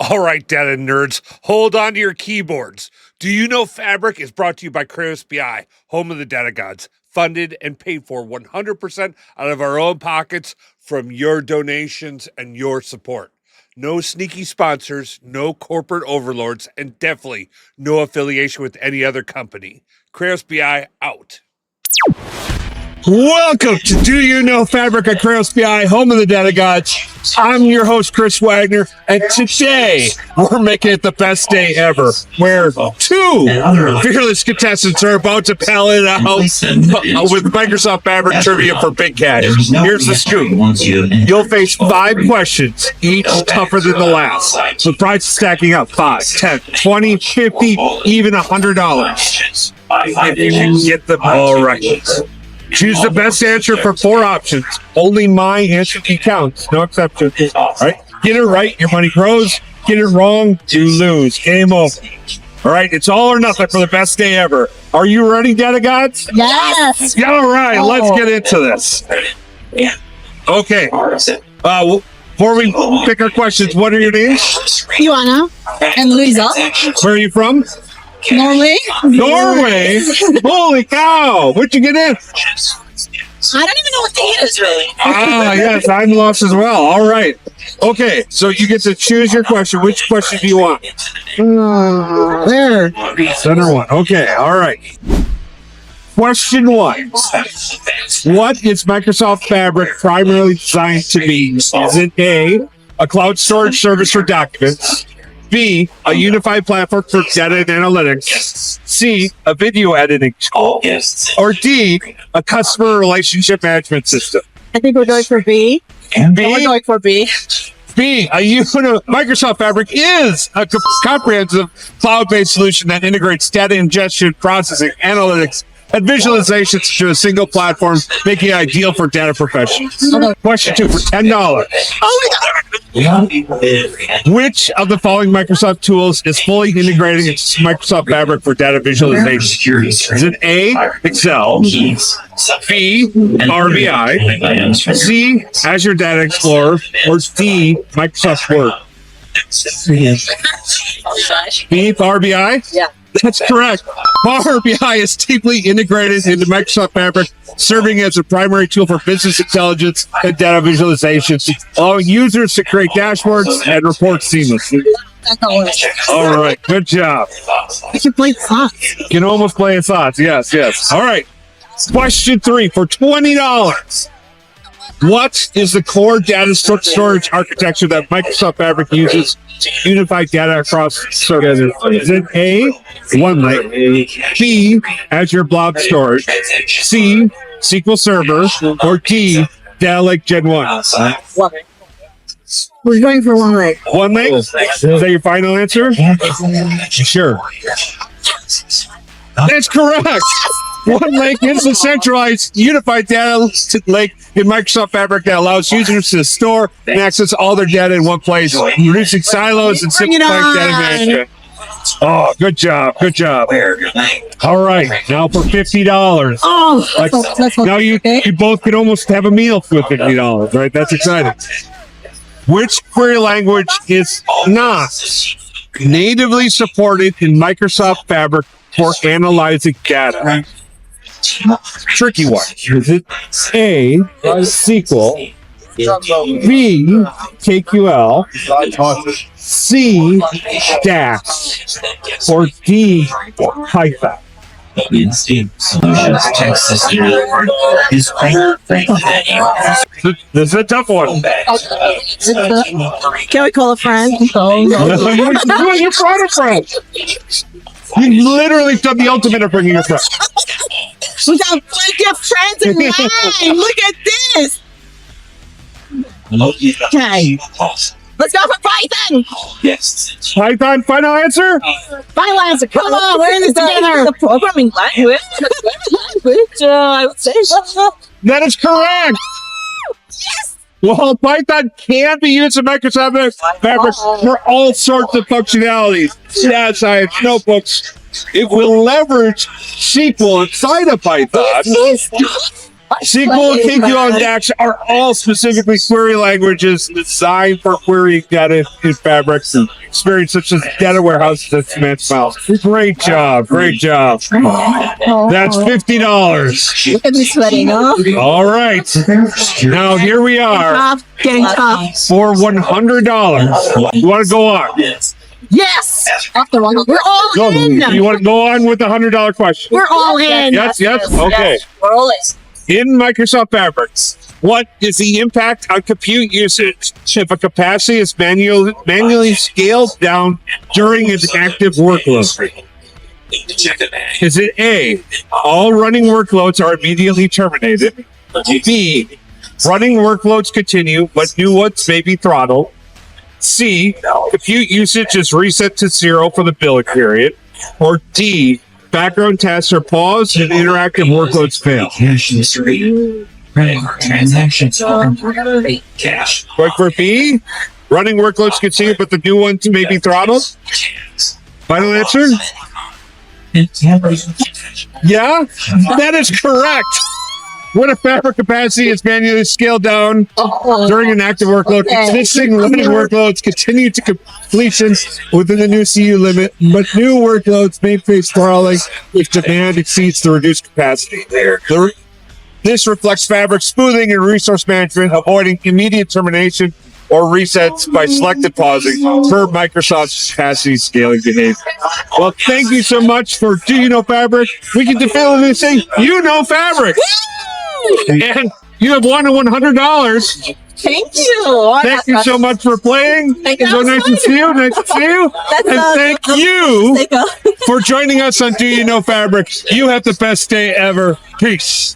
All right, data nerds, hold on to your keyboards. Do you know Fabric is brought to you by KratosBI, home of the data gods, funded and paid for 100% out of our own pockets from your donations and your support. No sneaky sponsors, no corporate overlords, and definitely no affiliation with any other company. KratosBI out. Welcome to Do You Know Fabric at KratosBI, home of the data gods. I'm your host, Chris Wagner, and today we're making it the best day ever, where two fearless contestants are about to pal it out with Microsoft Fabric trivia for big cash. Here's the scoop. You'll face 5 questions, each tougher than the last. The price is stacking up $5, $10, $20, $50, even $100. If you can get them all right. Choose the best answer for 4 options. Only my answer counts. No exceptions. All right. Get it right, your money grows. Get it wrong, you lose. Game over. All right. It's all or nothing for the best day ever. Are you ready, data gods? Yes. All right. Let's get into this. Okay. Before we pick our questions, what are your names? Ioana and Luisa. Where are you from? Norway. Norway? Holy cow! What'd you get in? I don't even know what day it is, really. Yes, I'm lost as well. All right. Okay, so you get to choose your question. Which question do you want? There. Center one. Okay, all right. Question 1. What is Microsoft Fabric primarily designed to be? Is it A cloud storage service for documents? B, a unified platform for data and analytics. C, a video editing tool. Or D, a customer relationship management system. I think we're going for B. B? We're going for B. B, Microsoft Fabric is a comprehensive cloud-based solution that integrates data ingestion, processing, analytics, and visualizations to a single platform, making it ideal for data professionals. Question 2 for $10. Oh my God. Which of the following Microsoft tools is fully integrated into Microsoft Fabric for data visualization? Is it A, Excel, B, RBI, C, Azure Data Explorer, or D, Microsoft Word? B, RBI? Yeah. That's correct. Power BI is deeply integrated into Microsoft Fabric, serving as a primary tool for business intelligence and data visualization, allowing users to create dashboards and reports seamlessly. All right, good job. I can play slots. You can almost play in slots. Yes. All right. Question 3 for $20. What is the core data storage architecture that Microsoft Fabric uses to unify data across services? Is it A, OneLake, B, Azure Blob Storage, C, SQL Server, or D, Data Lake Gen 1? We're going for OneLake. OneLake? Is that your final answer? Sure. That's correct. OneLake is a centralized, unified data lake in Microsoft Fabric that allows users to store and access all their data in one place, reducing silos and simplifying data management. Oh, good job. All right, now for $50. Oh, now you both can almost have a meal for $50, right? That's exciting. Which query language is not natively supported in Microsoft Fabric for analyzing data? Tricky one. Is it A, SQL, B, KQL, C, DAX, or D, Python? This is a tough one. Can we call a friend? You brought a friend. You literally done the ultimate of bringing a friend. We got plenty of friends in line. Look at this. Okay. Let's go for Python. Yes. Python, final answer? Final answer. Come on, we're in this together. The programming language. I would say. That is correct. Yes. Well, Python can be used in Microsoft Fabric for all sorts of functionalities. Data science, notebooks. It will leverage SQL inside of Python. SQL and KQL and DAX are all specifically query languages designed for querying data in Fabrics and experience such as data warehouses and Cement Files. Great job. Great job. That's $50. Look at me sweating, huh? All right. Now here we are Tough, getting tough. for $100. You want to go on? Yes! We're all Go. in! You want to go on with the $100 question? We're all in! Yes. Okay. We're all in. In Microsoft Fabrics, what is the impact on compute usage if a capacity is manually scaled down during an active workload? Is it A, all running workloads are immediately terminated? B, running workloads continue, but new ones may be throttled? C, compute usage is reset to 0 for the billing period? Or D, background tasks are paused and interactive workloads fail? Cache history. Running transactions. Cache. Right for B, running workloads continue, but the new ones may be throttled? Final answer? Yeah, that is correct. When a Fabric capacity is manually scaled down during an active workload, existing running workloads continue to completion within the new CU limit, but new workloads may face throttling if demand exceeds the reduced capacity. This reflects Fabric smoothing and resource management, avoiding immediate termination or resets by selective pausing per Microsoft's capacity scaling behavior. Well, thank you so much for Do You Know Fabric? We can definitively say you know Fabric. And you have won $100. Thank you. Thank you so much for playing. Thank you. So nice to see you. Nice to see you. And thank you for joining us on Do You Know Fabric. You have the best day ever. Peace.